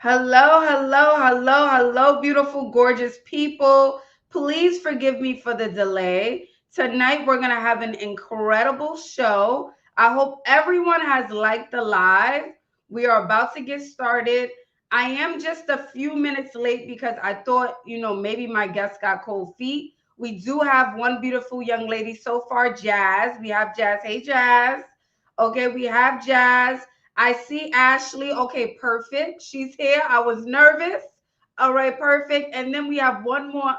Hello, hello, hello, hello, beautiful, gorgeous people. Please forgive me for the delay. Tonight, we're going to have an incredible show. I hope everyone has liked the live. We are about to get started. I am just a few minutes late because I thought, maybe my guest got cold feet. We do have one beautiful young lady so far, Jazz. We have Jazz. Hey, Jazz. Okay, we have Jazz. I see Ashley. Okay, perfect. She's here. I was nervous. All right, perfect. And then we have one more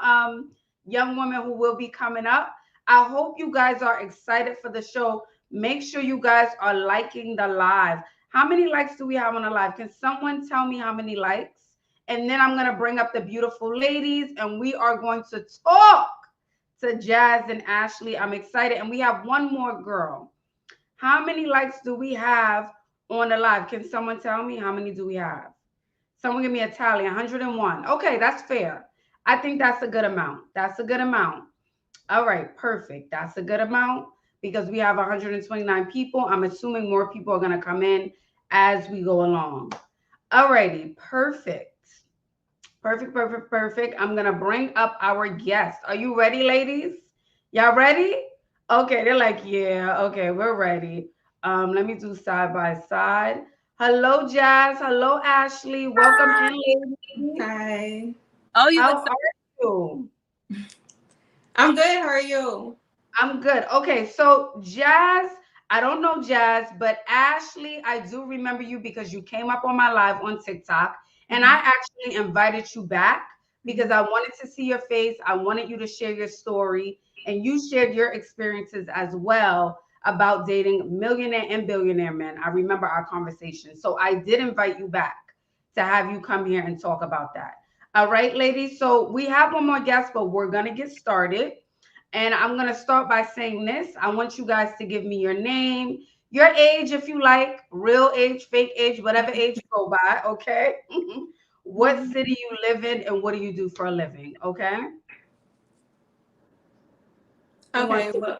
young woman who will be coming up. I hope you guys are excited for the show. Make sure you guys are liking the live. How many likes do we have on the live? Can someone tell me how many likes? And then I'm going to bring up the beautiful ladies and we are going to talk to Jazz and Ashley. I'm excited. And we have one more girl. How many likes do we have on the live? Can someone tell me how many do we have? Someone give me a tally. 101. Okay, that's fair. I think that's a good amount. That's a good amount. All right, perfect. That's a good amount because we have 129 people. I'm assuming more people are going to come in as we go along. All righty, perfect. Perfect, perfect, perfect. I'm going to bring up our guest. Are you ready, ladies? Y'all ready? Okay, they're like, yeah, okay, we're ready. Let me do side by side. Hello, Jazz. Hello, Ashley. Welcome in, ladies. Hi. Oh, you look How so are you? I'm good. How are you? I'm good. Okay, so Jazz, I don't know Jazz, but Ashley, I do remember you because you came up on my live on TikTok and I Mhm. actually invited you back because Mhm. I wanted to see your face. I wanted you to share your story and you shared your experiences as well about dating millionaire and billionaire men. I remember our conversation. So I did invite you back to have you come here and talk about that. All right, ladies. So we have one more guest, but we're going to get started. And I'm going to start by saying this. I want you guys to give me your name, your age, if you like, real age, fake age, whatever age you go by. Okay. What Mhm. city you live in and what do you do for a living? Okay. Who wants Okay, to? well,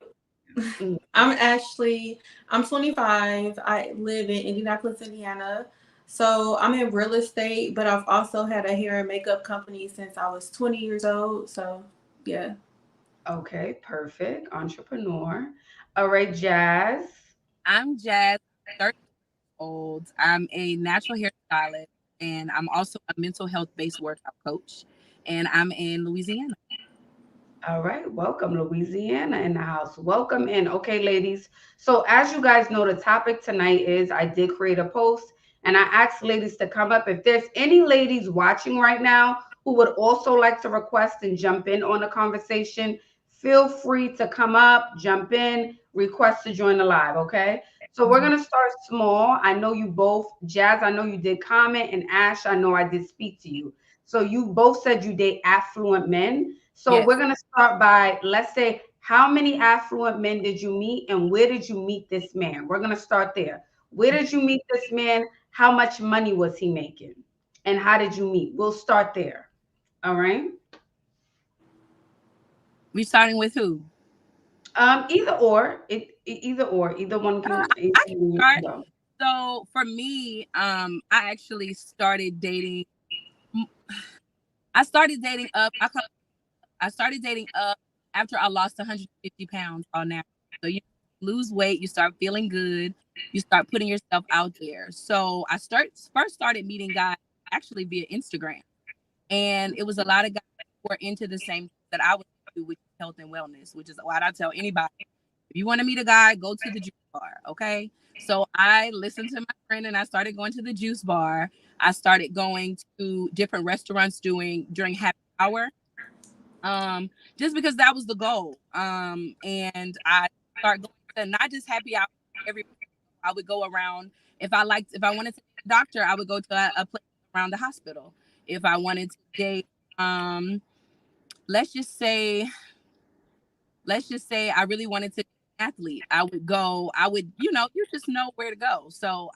Mm. I'm Ashley. I'm 25. I live in Indianapolis, Indiana. So I'm in real estate, but I've also had a hair and makeup company since I was 20 years old. So, yeah. Okay. Perfect. Entrepreneur. All right. Jazz. I'm Jazz, 30 years old. I'm a natural hairstylist and I'm also a mental health based workout coach. And I'm in Louisiana. All right, welcome Louisiana in the house. Welcome in. Okay, ladies. So as you guys know, the topic tonight is I did create a post and I asked ladies to come up. If there's any ladies watching right now who would also like to request and jump in on the conversation, feel free to come up, jump in, request to join the live. Okay. So we're Mhm. gonna start small. I know you both, Jazz, I know you did comment, and Ash, I know I did speak to you. So you both said you date affluent men. So Yes. we're going to start by, let's say, how many affluent men did you meet and where did you meet this man? We're going to start there. Where did you meet this man? How much money was he making? And how did you meet? We'll start there. All right. We starting with who? Either or, either one Uh, can, I can you start. can go. So for me, I actually started dating. I started dating up. I started dating up after I lost 150 pounds on average. So you lose weight, you start feeling good, you start putting yourself out there. So I first started meeting guys actually via Instagram, and it was a lot of guys who were into the same that I was into, which is health and wellness, which is what I tell anybody. If you want to meet a guy, go to the juice bar, okay? So I listened to my friend and I started going to the juice bar. I started going to different restaurants doing during happy hour just because that was the goal. And I start going to not just happy hour every I would go around. If I wanted to date a doctor, I would go to a place around the hospital. If I wanted to date, um, let's just say, let's just say I really wanted to be an athlete, I would, you just know where to go. So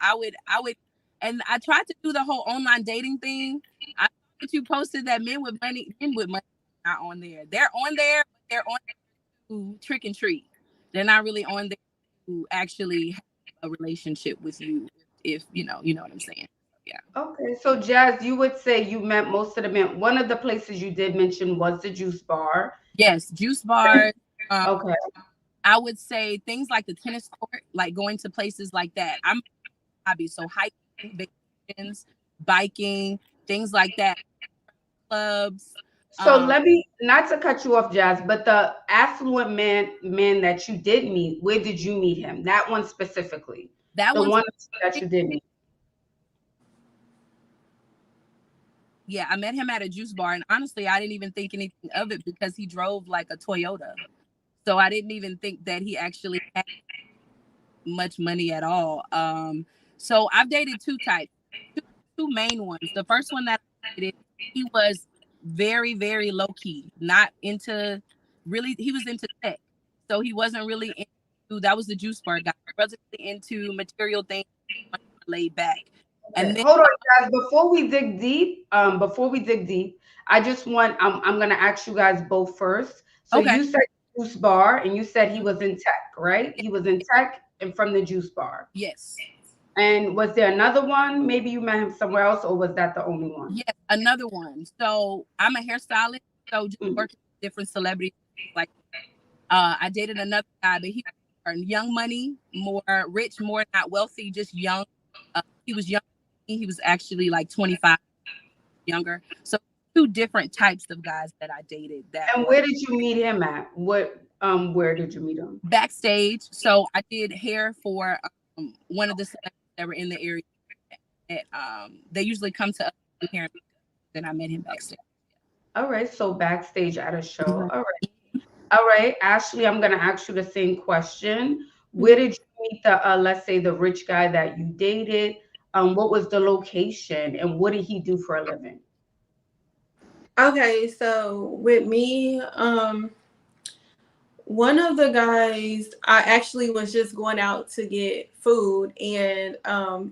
and I tried to do the whole online dating thing. I saw that you posted that men with money are not on there. They're on there, but they're on to trick and treat. They're not really on there to actually have a relationship with you. If you know what I'm saying. Yeah. Okay, so Jazz, you would say you met most of the men. One of the places you did mention was the juice bar. Yes, juice bars. Um, Okay. I would say things like the tennis court, like going to places like that. I'm a hobby, so hiking, vacations, biking, things like that. Clubs. So Um, let me, not to cut you off, Jazz, but the affluent man that you did meet, where did you meet him? That one specifically, that the one's one that you did meet. yeah, I met him at a juice bar, and honestly, I didn't even think anything of it because he drove like a Toyota. So I didn't even think that he actually had much money at all. So I've dated two types, two, two main ones. The first one that I dated, he was very, very low key, not into really. He was into tech, so he wasn't really into. That was the juice bar guy. He wasn't really into material things. Much more laid back, Okay, and then hold on, guys. Before we dig deep, I just want I'm gonna ask you guys both first. So okay, you said juice bar, and you said he was in tech, right? He was in tech and from the juice bar. yes. And was there another one? Maybe you met him somewhere else, or was that the only one? Yes, another one. So I'm a hairstylist, so just Mhm. working with different celebrities. Like, I dated another guy, but he was young money, more rich, more not wealthy, just young. He was young. He was actually like 25 younger. So two different types of guys that I dated that And were where did you meet him at? Where did you meet him? backstage. So I did hair for one of the celebrities that were in the area. That, they usually come to us to do hair and makeup. Then I met him backstage. All right, so backstage at a show. Mhm. All right. All right, Ashley, I'm gonna ask you the same question. Where Mhm. did you meet the let's say the rich guy that you dated? What was the location and what did he do for a living? Okay, so with me, one of the guys, I actually was just going out to get food, and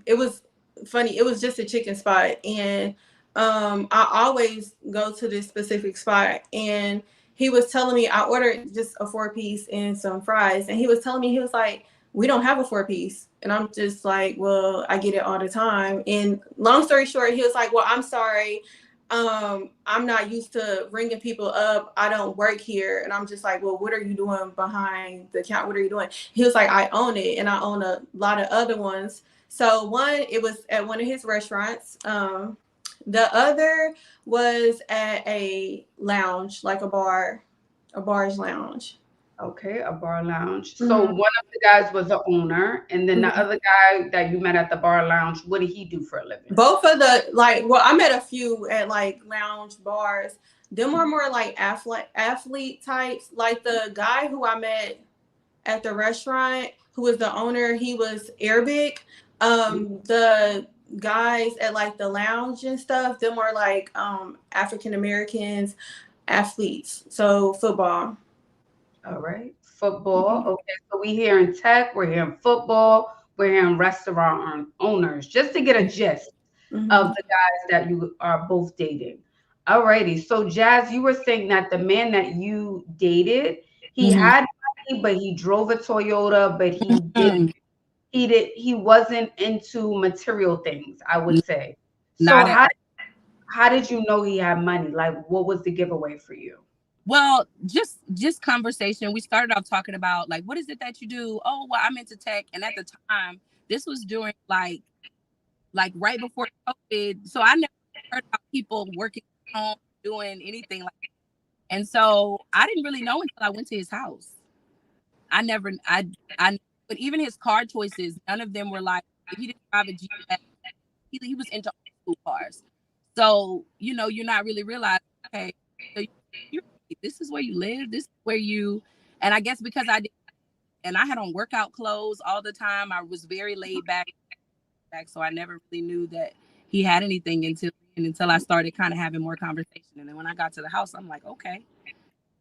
it was funny. It was just a chicken spot, and I always go to this specific spot. And he was telling me I ordered just a 4 piece and some fries, and he was telling me he was like, "We don't have a 4 piece," and I'm just like, "Well, I get it all the time." And long story short, he was like, "Well, I'm sorry, I'm not used to ringing people up. I don't work here." And I'm just like, "Well, what are you doing behind the counter? What are you doing?" He was like, "I own it, and I own a lot of other ones." So one, it was at one of his restaurants. The other was at a lounge, like a bar's lounge. Okay, a bar lounge. So Mm-hmm. one of the guys was the owner, and then the other guy that you met at the bar lounge, what did he do for a living? Both of the like, well, I met a few at like lounge bars. Them are more like athlete types. Like the guy who I met at the restaurant, who was the owner, he was Arabic. The guys at like the lounge and stuff, them are like African Americans, athletes. So football. All right. Football. Mm-hmm. Okay. So we here in tech, we're here in football, we're here in restaurant owners, just to get a gist of Mm-hmm. the guys that you are both dating. All righty. So Jazz, you were saying that the man that you dated, he Mhm. had money, but he drove a Toyota, but Mm, he wasn't into material things, I would n- say. So not at how did you know he had money? Like what was the giveaway for you? well, just conversation. We started off talking about like, what is it that you do? Oh, well, I'm into tech, and at the time, this was during like right before COVID, so I never heard about people working from home doing anything like. And so I didn't really know until I went to his house. I never, I, but even his car choices, none of them were like he didn't drive a GS. He was into old school cars. So you're not really realizing, okay, so you this is where you live, this is where you, and I guess because I did, and I had on workout clothes all the time, I was very laid back, so I never really knew that he had anything until I started kind of having more conversation. And then when I got to the house, I'm like, okay,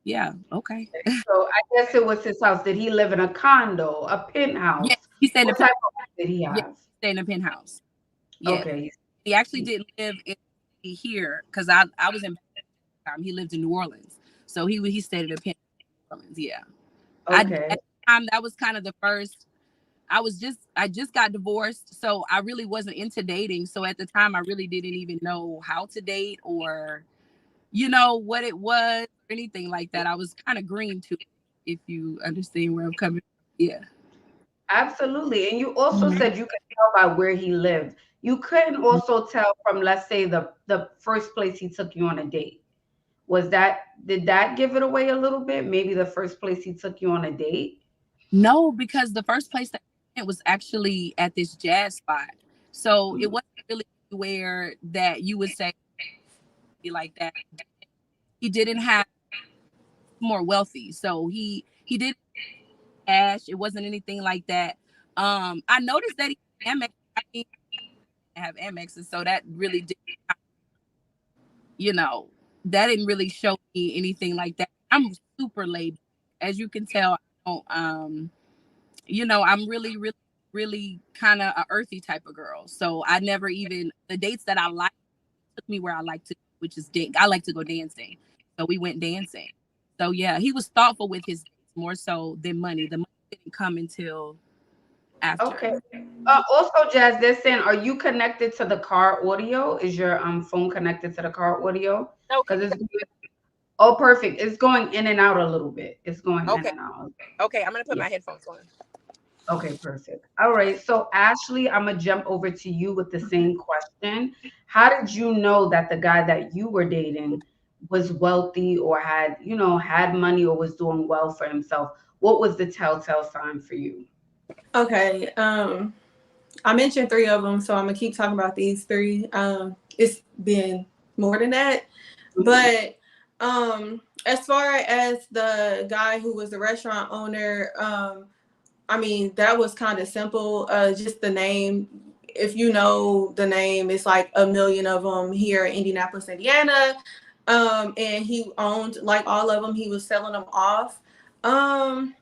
yeah, okay. So I guess it was his house. Did he live in a condo, a Yeah, penthouse? he stayed in a What type of home did he yeah, have? he stayed in a penthouse. Yeah, Okay. he actually he- didn't live in here because I was in he lived in New Orleans, so he stayed at a penthouse in New Orleans. Yeah, I at Okay. the time that was kind of the first. I just got divorced, so I really wasn't into dating. So at the time, I really didn't even know how to date or, what it was or anything like that. I was kind of green to it, if you understand where I'm coming from. Yeah. Absolutely. And you also Mhm. said you could tell by where he lived. You couldn't also tell from, let's say, the first place he took you on a date. Did that give it away a little bit? Maybe the first place he took you on a date? No, because the first place that I went was actually at this jazz spot. So it wasn't really anywhere that you would say like that. He didn't have more wealthy. So he didn't cash. It wasn't anything like that. I noticed that he had Amex. I didn't have Amex, and so that really did, you know, that didn't really show me anything like that. I'm super laid back. As you can tell, I don't, I'm really, really, really kind of a earthy type of girl. So I never even the dates that I like took me where I like to, which is I like to go dancing. So we went dancing. So yeah, he was thoughtful with his dates more so than money. The money didn't come until after. Okay. Also, Jazz, they're saying, are you connected to the car audio? Is your phone connected to the car audio? Okay. Because it's oh, perfect. It's going in and out a little bit. It's going in Okay. and out. Okay. I'm gonna put Yeah. my headphones on. Okay, perfect. All right. So, Ashley, I'm gonna jump over to you with the same question. How did you know that the guy that you were dating was wealthy or had money or was doing well for himself? What was the telltale sign for you? Okay. I mentioned three of them, so I'm gonna keep talking about these three. It's been more than that, Mhm. but as far as the guy who was the restaurant owner, I mean that was kind of simple. Just the name. If you know the name, it's like a million of them here in Indianapolis, Indiana. And he owned like all of them. He was selling them off. Um,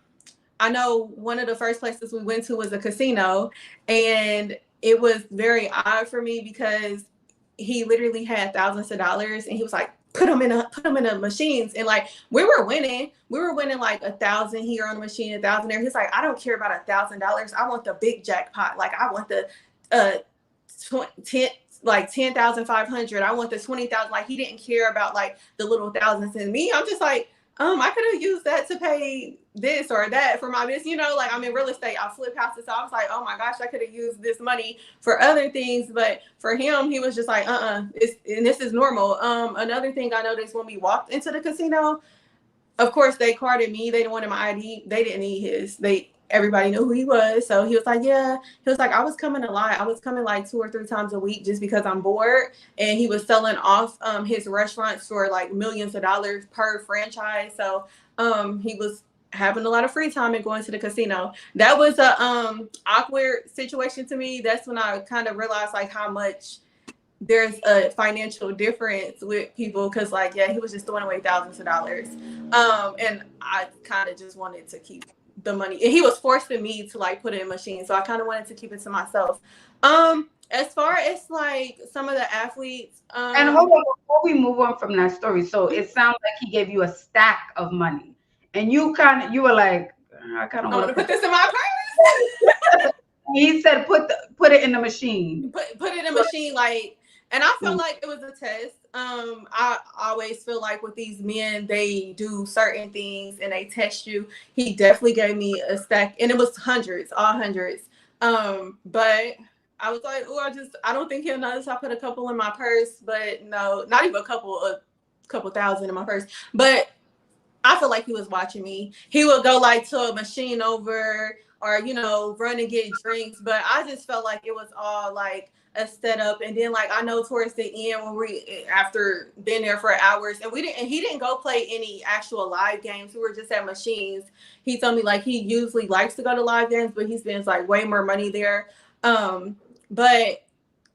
I know one of the first places we went to was a casino, and it was very odd for me because he literally had thousands of dollars, and he was like, put them in the machines, and like we were winning like 1,000 here on the machine, 1,000 there. He's like, I don't care about $1,000. I want the big jackpot. Like I want the uh 10 like 10,500. I want the 20,000. Like he didn't care about like the little thousands. And me, I'm just like, I could have used that to pay this or that for my business. Like I'm in real estate, I flip houses. So I was like, oh my gosh, I could have used this money for other things. But for him, he was just like, and this is normal. Another thing I noticed when we walked into the casino, of course they carded me. They didn't want my ID. They didn't need his. Everybody knew who he was. So he was like, yeah. He was like, I was coming a lot. I was coming like 2 or 3 times a week just because I'm bored. And he was selling off his restaurants for like millions of dollars per franchise. So he was having a lot of free time and going to the casino. That was a awkward situation to me. That's when I kind of realized like how much there's a financial difference with people, because like yeah, he was just throwing away thousands of dollars, and I kind of just wanted to keep the money, and he was forcing me to like put it in machines, so I kind of wanted to keep it to myself. As far as like some of the athletes, And hold on, before we move on from that story, so it sounds like he gave you a stack of money, and you were like, I kind of I want want to to put put this in my purse. He said, put it in the machine. Put it in a machine, like, and I felt like it was a test. I always feel like with these men, they do certain things and they test you. He definitely gave me a stack, and it was hundreds, all hundreds. But I was like, oh, I don't think he'll notice I put a couple in my purse, but no, not even a couple thousand in my purse. But I feel like he was watching me. He would go like to a machine over, or run and get drinks. But I just felt like it was all like a setup. And then like I know towards the end when we after being there for hours, and he didn't go play any actual live games. We were just at machines. He told me like he usually likes to go to live games, but he spends like way more money there. But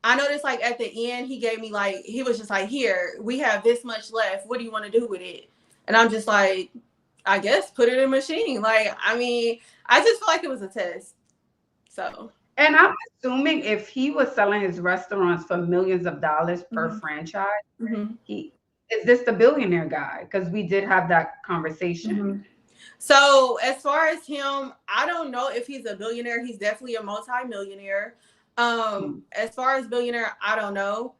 I noticed like at the end he was just like, here, we have this much left. What do you want to do with it? And I'm just like, I guess put it in a machine. Like, I mean, I just feel like it was a test. So And I'm assuming if he was selling his restaurants for millions of dollars per mm-hmm. franchise, Mm-hmm. he is this the billionaire guy? Because we did have that conversation. Mm-hmm. So as far as him, I don't know if he's a billionaire. He's definitely a multi-millionaire. As far as billionaire, I don't know.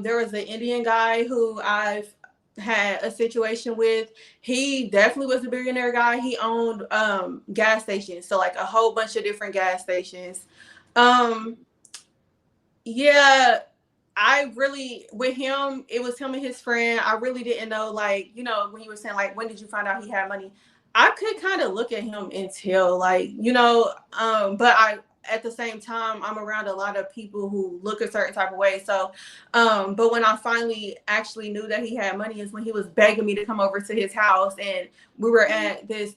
There was an Indian guy who I've had a situation with. He definitely was a billionaire guy. He owned gas stations, so like a whole bunch of different gas stations. Um, yeah, I really with him, it was him and his friend. I really didn't know, like, when you were saying like when did you find out he had money? I could kind of look at him and tell, like, but I at the same time I'm around a lot of people who look a certain type of way. So but when I finally actually knew that he had money is when he was begging me to come over to his house, and we were at this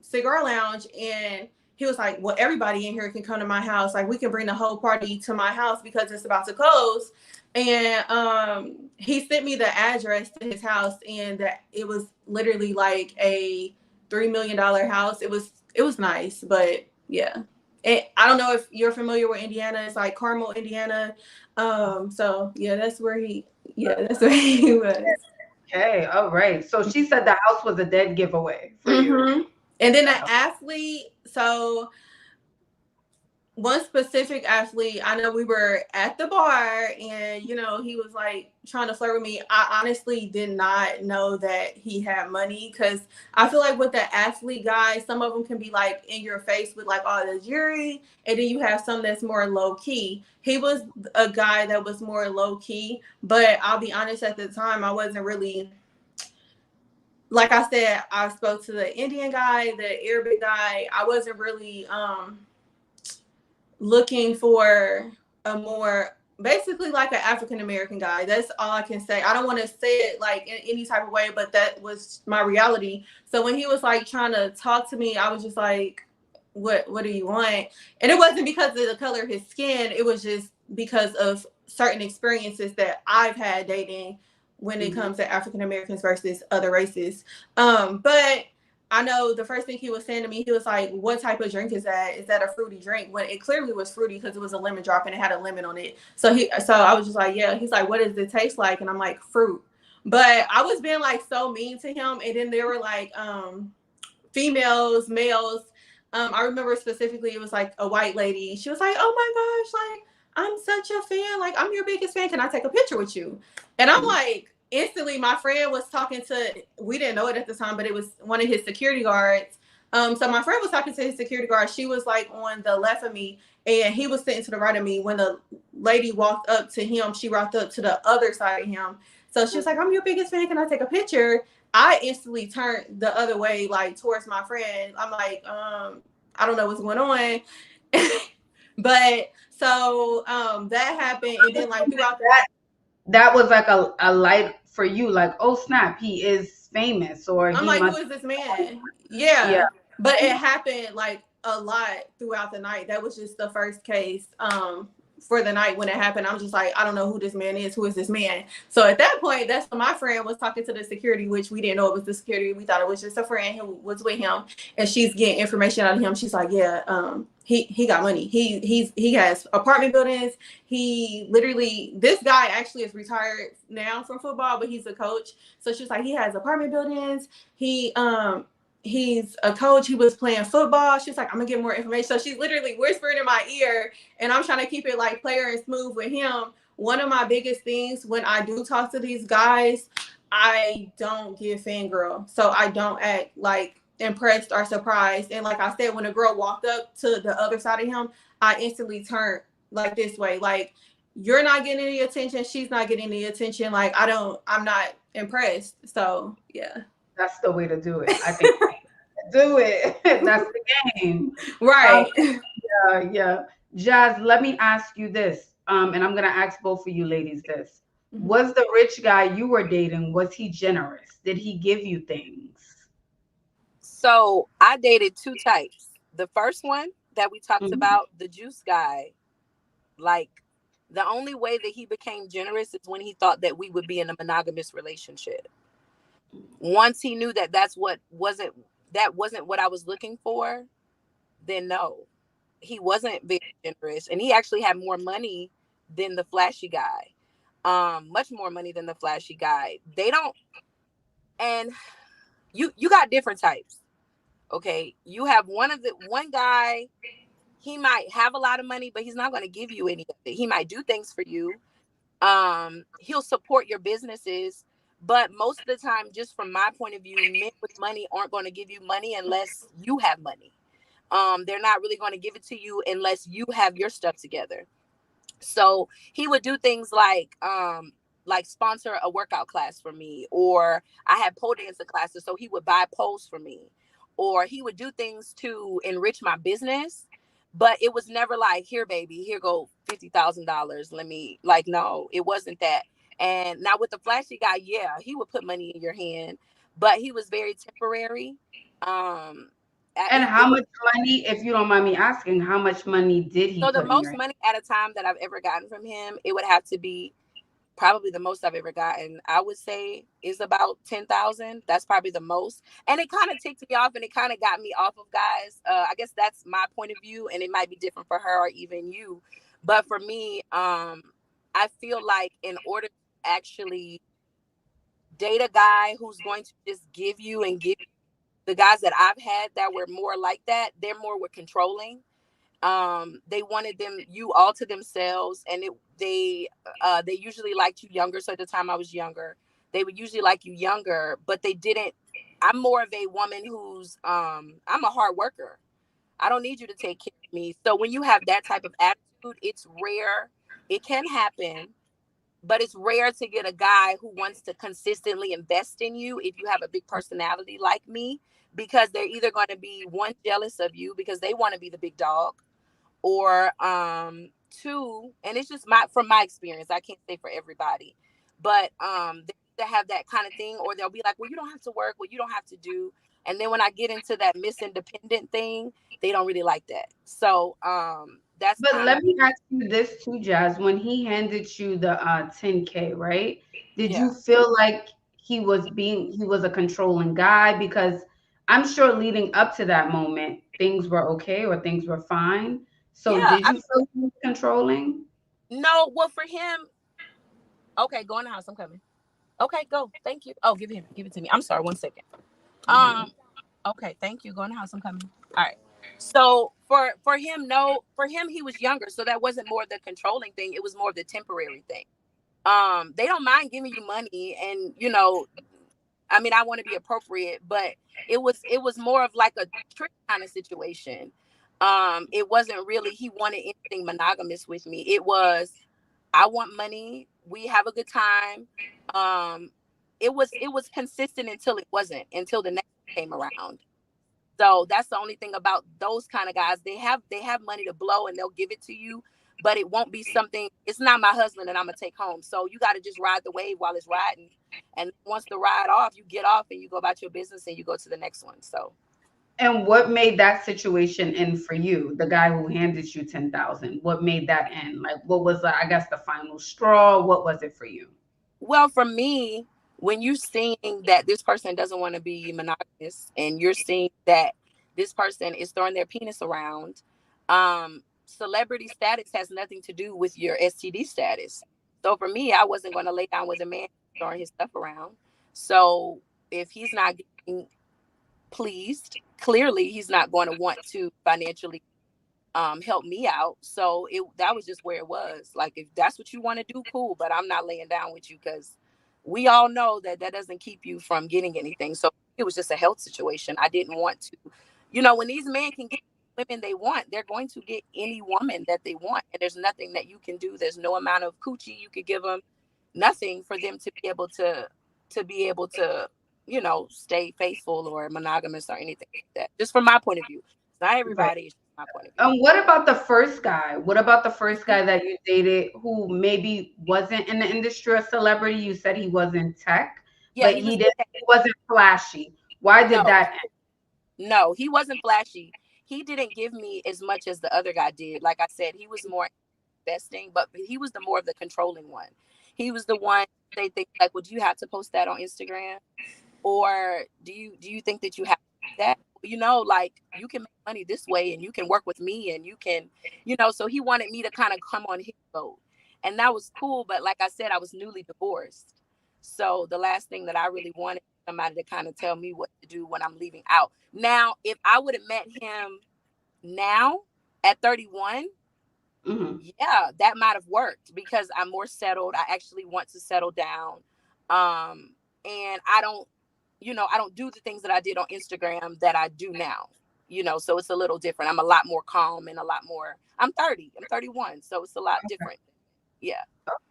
cigar lounge, and he was like, well, everybody in here can come to my house. Like, we can bring the whole party to my house because it's about to close. And he sent me the address to his house, and that it was literally like a $3 million house. It was nice, but yeah. And I don't know if you're familiar with Indiana. It's like Carmel, Indiana. So yeah, that's where he was. Okay, all right. So she said the house was a dead giveaway for you. Mm-hmm. And then the athlete. So one specific athlete, I know we were at the bar, and he was like trying to flirt with me. I honestly did not know that he had money, because I feel like with the athlete guys, some of them can be like in your face with like all the jewelry, and then you have some that's more low key. He was a guy that was more low key, but I'll be honest, at the time I wasn't really, like I said, I spoke to the Indian guy, the Arabic guy. I wasn't really looking for a more, basically like an African American guy. That's all I can say. I don't want to say it like in any type of way, but that was my reality. So when he was like trying to talk to me, I was just like, what do you want? And it wasn't because of the color of his skin. It was just because of certain experiences that I've had dating when it comes to African Americans versus other races. But I know the first thing he was saying to me, he was like, what type of drink is that? Is that a fruity drink? When it clearly was fruity because it was a lemon drop and it had a lemon on it. So I was just like, yeah. He's like, what does it taste like? And I'm like, fruit. But I was being like so mean to him. And then there were like females, males. I remember specifically it was like a white lady. She was like, oh my gosh, like, I'm such a fan. Like, I'm your biggest fan. Can I take a picture with you? And I'm like, instantly, my friend was talking to, we didn't know it at the time, but it was one of his security guards. So my friend was talking to his security guard. She was like on the left of me, and he was sitting to the right of me. When the lady walked up to him, she walked up to the other side of him. So she was like, I'm your biggest fan. Can I take a picture? I instantly turned the other way, like towards my friend. I'm like, I don't know what's going on. But so that happened. And then like throughout that was like a light for you, like, oh snap, he is famous, or I'm he like, who must. is this man? Yeah. Yeah. But it happened like a lot throughout the night. That was just the first case for the night when it happened. I'm just like, I don't know who this man is. Who is this man? So at that point, that's when my friend was talking to the security, which we didn't know it was the security. We thought it was just a friend who was with him, and she's getting information out of him. She's like, yeah, he got money. He has apartment buildings. He literally, this guy actually is retired now from football, but he's a coach. So she's like, he has apartment buildings. He's a coach. He was playing football. She's like, I'm gonna get more information. So she's literally whispering in my ear, and I'm trying to keep it like player and smooth with him. One of my biggest things when I do talk to these guys, I don't give fangirl. So I don't act like impressed or surprised. And like I said, when a girl walked up to the other side of him, I instantly turned like this way. Like, you're not getting any attention. She's not getting any attention. Like, I'm not impressed. So yeah. That's the way to do it. I think do it. That's the game. Right. Yeah. Jazz, let me ask you this. And I'm gonna ask both of you ladies this. Was the rich guy you were dating, was he generous? Did he give you things? So I dated two types. The first one that we talked about, the juice guy, like, the only way that he became generous is when he thought that we would be in a monogamous relationship. Once he knew that that wasn't what I was looking for, then no, he wasn't very generous, and he actually had more money than the flashy guy, much more money than the flashy guy. They don't, and you got different types. Okay, you have one guy. He might have a lot of money, but he's not going to give you any of it. He might do things for you. He'll support your businesses, but most of the time, just from my point of view, men with money aren't going to give you money unless you have money. They're not really going to give it to you unless you have your stuff together. So he would do things like sponsor a workout class for me, or I had pole dancing classes, so he would buy poles for me, or he would do things to enrich my business. But it was never like, here baby, here go $50,000, let me, like, no, it wasn't that. And now with the flashy guy, yeah, he would put money in your hand, but he was very temporary. um And it how was much money, if you don't mind me asking, how much money did he So the put in your most hand? money at a time that I've ever gotten from him, it would have to be probably the most I've ever gotten. I would say is about 10,000. That's probably the most. And it kind of ticked me off, and it kind of got me off of guys. I guess that's my point of view, and it might be different for her or even you. But for me, I feel like in order to actually date a guy who's going to just give you and give, the guys that I've had that were more like that, they're more with controlling. They wanted them, you all to themselves, and they usually liked you younger. So at the time I was younger, they would usually like you younger, but they didn't. I'm more of a woman who's I'm a hard worker. I don't need you to take care of me. So when you have that type of attitude, it's rare. It can happen, but it's rare to get a guy who wants to consistently invest in you if you have a big personality like me, because they're either going to be one, jealous of you because they want to be the big dog, or two, and it's just my from my experience, I can't say for everybody, but they have that kind of thing, or they'll be like, well, you don't have to work, well, you don't have to do. And then when I get into that miss independent thing, they don't really like that. So that's But kind of, let me ask you this too, Jazz. When he handed you the 10K, right? Did yeah. you feel like he was a controlling guy? Because I'm sure leading up to that moment, things were okay or things were fine. So Yeah, did you feel he was controlling? no, well, for him, okay, go in the house, I'm coming. Okay, go, thank you. Oh, give it to me, I'm sorry, 1 second. Okay. um Okay, thank you. Go in the house. I'm coming. All right. So for him, no, for him he was younger, so that wasn't more the controlling thing. It was more of the temporary thing. They don't mind giving you money, and I mean, I want to be appropriate, but it was more of like a trick kind of situation. It wasn't really he wanted anything monogamous with me. It was, I want money. We have a good time. Um, it was consistent until it wasn't, until the next one came around. So that's the only thing about those kind of guys. They have money to blow, and they'll give it to you, but it won't be something. It's not my husband that I'm gonna take home. So you got to just ride the wave while it's riding, and once the ride off, you get off and you go about your business and you go to the next one. So, And what made that situation end for you? The guy who handed you 10,000. What made that end? Like, what was I guess the final straw? What was it for you? well, for me, when you're seeing that this person doesn't want to be monogamous, and you're seeing that this person is throwing their penis around, celebrity status has nothing to do with your STD status. So for me, I wasn't going to lay down with a man throwing his stuff around. So if he's not getting pleased, clearly he's not going to want to financially help me out. So it that was just where it was. Like, if that's what you want to do, cool, but I'm not laying down with you, because we all know that that doesn't keep you from getting anything. So it was just a health situation. I didn't want to, when these men can get women they want, they're going to get any woman that they want, and there's nothing that you can do. There's no amount of coochie you could give them, nothing for them to be able to stay faithful or monogamous or anything like that. Just from my point of view. It's not Right. everybody, it's just my point of view. What about the first guy? What about the first guy that you dated who maybe wasn't in the industry or celebrity? You said he was in tech, Yeah, but he was. he wasn't flashy. Why did No, that end? no, he wasn't flashy. He didn't give me as much as the other guy did. Like I said, he was more investing, but he was the more of the controlling one. He was the one, they think like, would you have to post that on Instagram? Or do you think that you have to do that? Like, you can make money this way, and you can work with me, and you can, so he wanted me to kind of come on his boat. And that was cool, but like I said, I was newly divorced. So the last thing that I really wanted somebody to kind of tell me what to do when I'm leaving out. Now, if I would have met him now at 31, Mm-hmm. yeah, that might have worked because I'm more settled. I actually want to settle down. And I don't, I don't do the things that I did on Instagram that I do now. So it's a little different. I'm a lot more calm and a lot more. I'm 30. I'm 31, so it's a lot different. Yeah.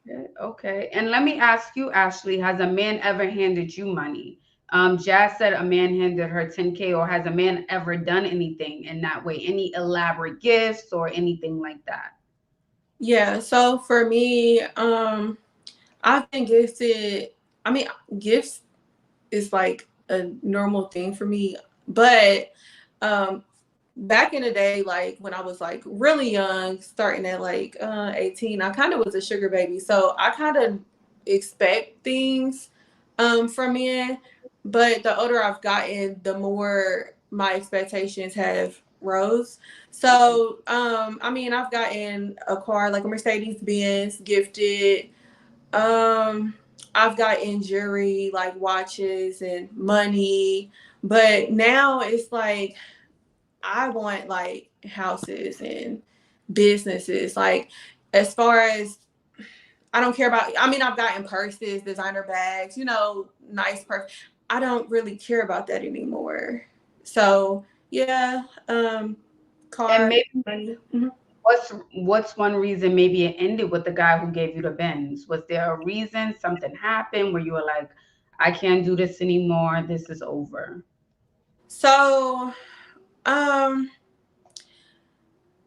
Okay, okay. And let me ask you, Ashley, has a man ever handed you money? Jazz said a man handed her 10K, or has a man ever done anything in that way? Any elaborate gifts or anything like that? Yeah, so for me, I've been gifted. I mean, gifts is like a normal thing for me, but um, back in the day, like when I was like really young, starting at like 18, I kind of was a sugar baby, so I kind of expect things from men. But the older I've gotten, the more my expectations have rose. So I mean, I've gotten a car like a Mercedes Benz gifted. um, I've gotten jewelry like watches and money, but now it's like I want like houses and businesses. Like as far as I don't care about. I mean, I've gotten purses, designer bags, nice purse. I don't really care about that anymore. So yeah, And car, maybe money. Mhm. what's one reason maybe it ended with the guy who gave you the Benz? Was there a reason? Something happened where you were like, I can't do this anymore. This is over. So um,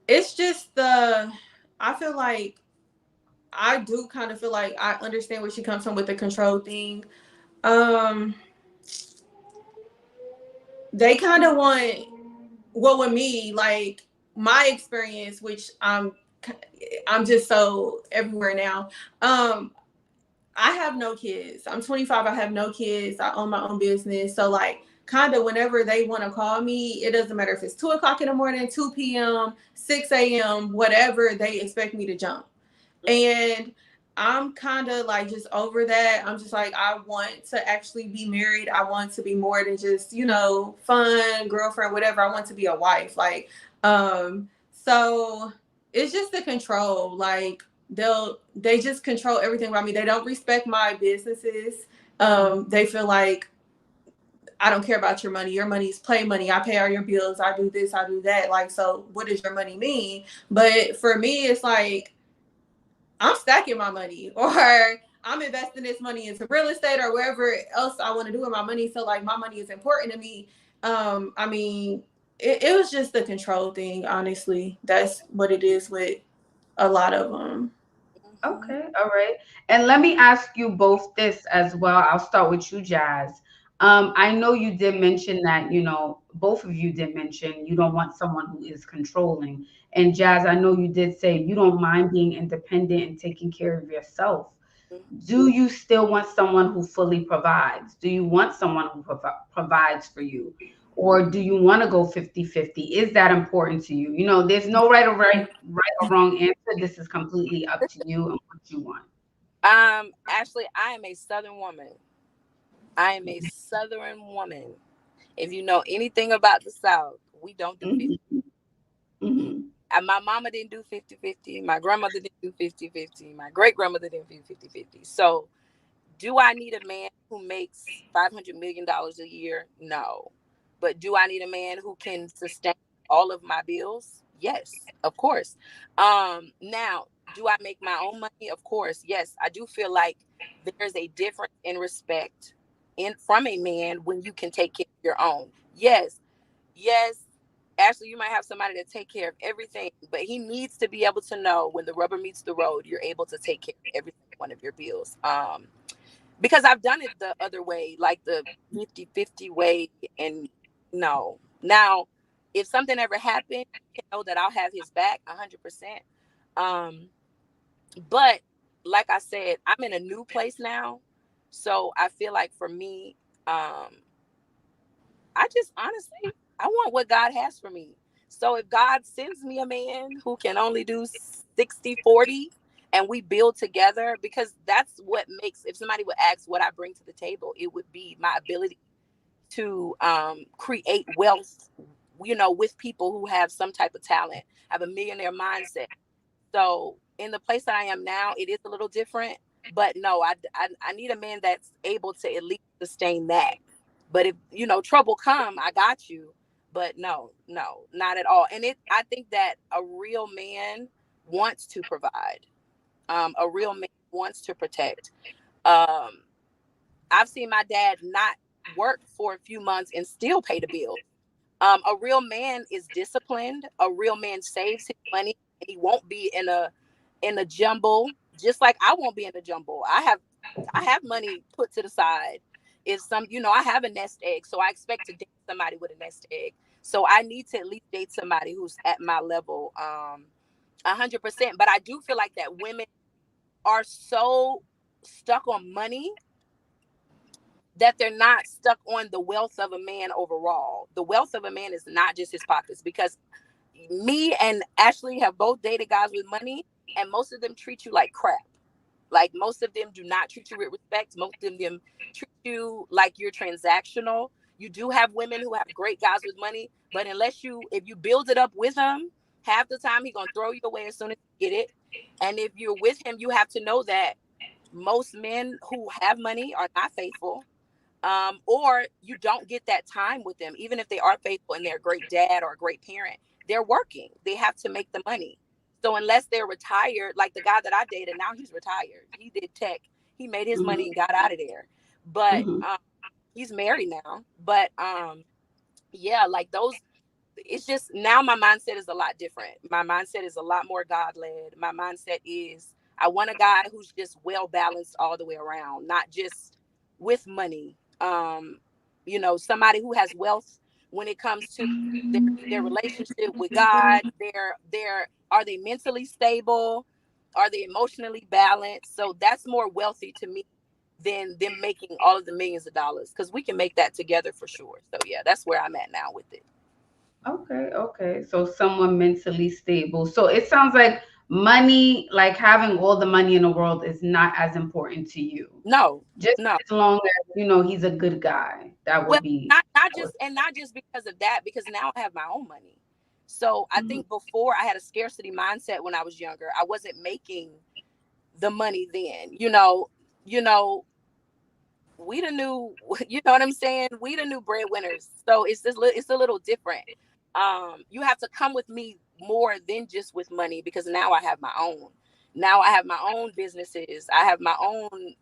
it's just the. I feel like I do kind of feel like I understand where she comes from with the control thing. Um, they kind of want, well, with me, like my experience, which I'm just so everywhere now. Um, I have no kids. I'm 25. I have no kids. I own my own business. So like, kind of whenever they want to call me, it doesn't matter if it's 2 o'clock in the morning, 2 p.m., 6 a.m., whatever. They expect me to jump. And I'm kind of like just over that. I'm just like, I want to actually be married. I want to be more than just, fun, girlfriend, whatever. I want to be a wife. Like, so it's just the control. Like, they just control everything about me. They don't respect my businesses. They feel like I don't care about your money. Your money is play money. I pay all your bills. I do this, I do that. Like, so what does your money mean? But for me, it's like I'm stacking my money or I'm investing this money into real estate or wherever else I want to do with my money. So like my money is important to me. I mean, it was just the control thing, honestly. That's what it is with a lot of them. Hmm. Okay, all right. And let me ask you both this as well. I'll start with you, Jazz. I know you did mention that, both of you did mention you don't want someone who is controlling. And Jazz, I know you did say you don't mind being independent and taking care of yourself. Do you still want someone who fully provides? Do you want someone who provides for you? Or do you want to go 50-50? Is that important to you? There's no right or wrong answer. This is completely up to you and what you want. Ashley, I am a Southern woman. I am a Southern woman. If you know anything about the South, we don't do 50. Hmm. Hmm. And my mama didn't do 50-50. My grandmother didn't do 50-50. My great grandmother didn't do 50-50. So, do I need a man who makes $500 million a year? No. But do I need a man who can sustain all of my bills? Yes, of course. Now, do I make my own money? Of course. Yes, I do feel like there's a difference in respect in from a man when you can take care of your own. Yes, yes, Ashley, you might have somebody to take care of everything, but he needs to be able to know when the rubber meets the road, you're able to take care of every single one of your bills. Because I've done it the other way, like the 50-50 way. And no. Now, if something ever happened, you know that I'll have his back 100%. Um, but like I said, I'm in a new place now. So I feel like for me, um, I just honestly, I want what God has for me. So if God sends me a man who can only do 60-40, and we build together, because that's what makes, if somebody would ask what I bring to the table, it would be my ability to create wealth, with people who have some type of talent, have a millionaire mindset. So in the place that I am now, it is a little different, but no, I need a man that's able to at least sustain that. But if trouble come, I got you. But no, not at all. And I think that a real man wants to provide. A real man wants to protect. Um, I've seen my dad not work for a few months and still pay the bill. A real man is disciplined. A real man saves his money, and he won't be in a jumble. Just like I won't be in a jumble. I have money put to the side. If I have a nest egg, so I expect to date somebody with a nest egg. So I need to at least date somebody who's at my level, 100%. But I do feel like that women are so stuck on money that they're not stuck on the wealth of a man overall. The wealth of a man is not just his pockets, because me and Ashley have both dated guys with money, and most of them treat you like crap. Like, most of them do not treat you with respect. Most of them treat you like you're transactional. You do have women who have great guys with money, but if you build it up with him, half the time he's gonna throw you away as soon as you get it. And if you're with him, you have to know that most men who have money are not faithful. Or you don't get that time with them, even if they are faithful and they're a great dad or a great parent. They're working. They have to make the money. So unless they're retired, like the guy that I dated, now he's retired. He did tech. He made his money and got out of there. But he's married now. But yeah, like those. It's just, now my mindset is a lot different. My mindset is a lot more God led. My mindset is, I want a guy who's just well balanced all the way around, not just with money. Somebody who has wealth when it comes to their relationship with God. Are they mentally stable? Are they emotionally balanced? So that's more wealthy to me than them making all of the millions of dollars, because we can make that together for sure. So yeah, that's where I'm at now with it. Okay. So someone mentally stable. So it sounds like money, like having all the money in the world, is not as important to you. No, Just no. as long as he's a good guy. That Well, would be. not just because of that, because now I have my own money. So I Mhm. think before, I had a scarcity mindset when I was younger. I wasn't making the money then. You know, we the new, you know what I'm saying? We the new breadwinners. So it's a little different. You have to come with me more than just with money, because now I have my own. Now I have my own businesses. I have my own,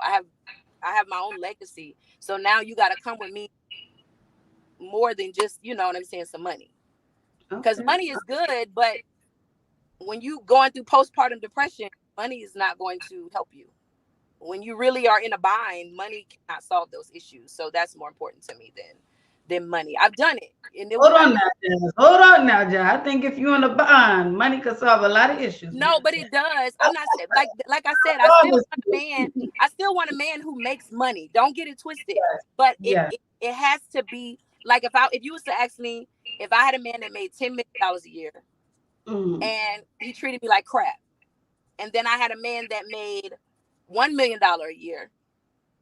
I have my own legacy. So now you got to come with me more than just, you know what I'm saying, some money. Because Okay. money is good, but when you going through postpartum depression, money is not going to help you. When you really are in a bind, money cannot solve those issues. So that's more important to me than money. I've done it, and Hold on now, Jazz. Hold on now, Jazz. I think if you're in a bond, money could solve a lot of issues no, now. but Jazz. it does. I'm not saying, like I said, Promise I still want a man who makes money. Don't get it twisted. But it Yes. it, it has to be like, if you was to ask me if I had a man that made $10 million a year Mm, and he treated me like crap, and then I had a man that made $1 million a year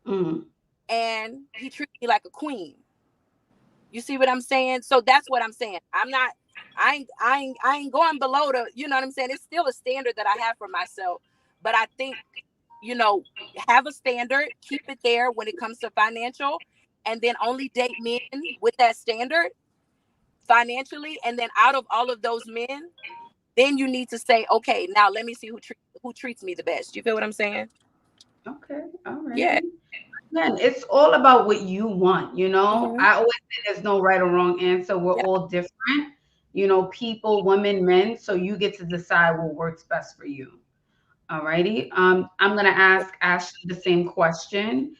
mm. and he treated me like a queen. You see what I'm saying? So that's what I'm saying. I ain't going below the, you know what I'm saying? It's still a standard that I have for myself. But I think, you know, have a standard, keep it there when it comes to financial, and then only date men with that standard financially. And then out of all of those men, then you need to say, okay, now let me see who treats me the best. You feel what I'm saying? Okay. All Yeah. righty. Again, it's all about what you want. Hmm. I always say there's no right or wrong answer. We're Yeah. all different. People, women, men. So you get to decide what works best for you. All righty. I'm gonna ask Ashley the same question.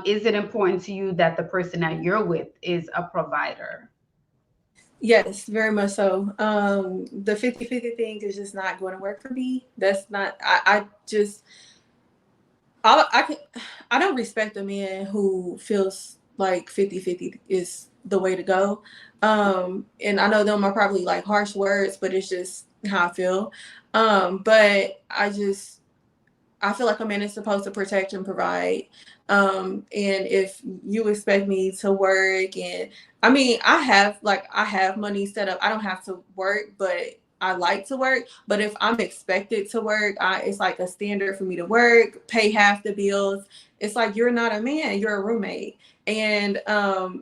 Is it important to you that the person that you're with is a provider? Yes, very much so. The 50-50 thing is just not going to work for me. That's not, I just, I can, I don't respect a man who feels like 50-50 is the way to go. And I know them are probably like harsh words, but it's just how I feel. But I just, I feel like a man is supposed to protect and provide. And if you expect me to work, and I mean, I have money set up. I don't have to work, but I like to work. But if I'm expected to work, it's like a standard for me to work, pay half the bills. It's like you're not a man, you're a roommate. And I